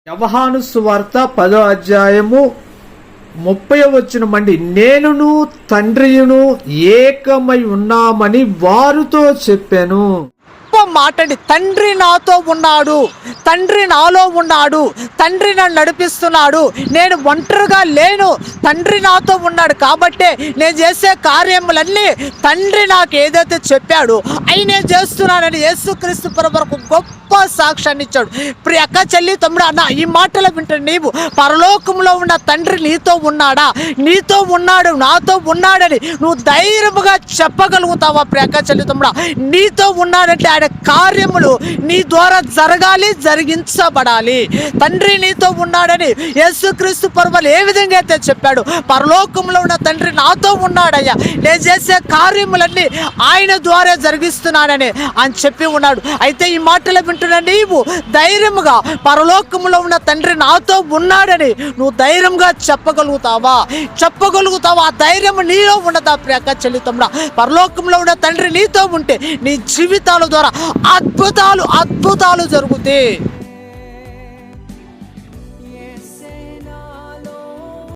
యోహాను సువార్త 10వ అధ్యాయము 30వ వచనమండి. నేనును తండ్రియును ఏకమై ఉన్నామని వారితో చెప్పాను. మాట అండి. తండ్రి నాతో ఉన్నాడు, తండ్రి నాలో ఉన్నాడు, తండ్రి నన్ను నడిపిస్తున్నాడు, నేను ఒంటరిగా లేను, తండ్రి నాతో ఉన్నాడు. కాబట్టే నేను చేసే కార్యములన్నీ తండ్రి నాకు ఏదైతే చెప్పాడు అవి నేను చేస్తున్నానని యేసుక్రీస్తు ప్రభువుకు గొప్ప సాక్ష్యాన్ని ఇచ్చాడు. ప్రియ అక్క, చెల్లి, తమ్ముడు, అన్న, ఈ మాటలు వింటే నీవు పరలోకంలో ఉన్న తండ్రి నీతో ఉన్నాడా, నీతో ఉన్నాడు, నాతో ఉన్నాడని నువ్వు ధైర్యముగా చెప్పగలుగుతావా? ప్రియ అక్క, చెల్లి, తమ్ముడా, నీతో ఉన్నాడంటే ఆయన కార్యములు నీ ద్వారా జరగాలి, జరిగించబడాలి. తండ్రి నీతో ఉన్నాడని యేసుక్రీస్తు ప్రభువు ఏ విధంగా అయితే చెప్పాడు, పరలోకంలో ఉన్న తండ్రి నాతో ఉన్నాడయ్యా, నేను చేసే కార్యములన్నీ ఆయన ద్వారా జరిగిస్తున్నానని అని చెప్పి ఉన్నాడు. అయితే ఈ మాటలు వింటున్న నీవు ధైర్యముగా పరలోకంలో ఉన్న తండ్రి నాతో ఉన్నాడని నువ్వు ధైర్యంగా చెప్పగలుగుతావా? ఆ ధైర్యం నీలో ఉండదా? ప్రియక చెల్లితమ్ముడా, పరలోకంలో ఉన్న తండ్రి నీతో ఉంటే నీ జీవితాల ద్వారా అద్భుతాలు జరుగుతాయి.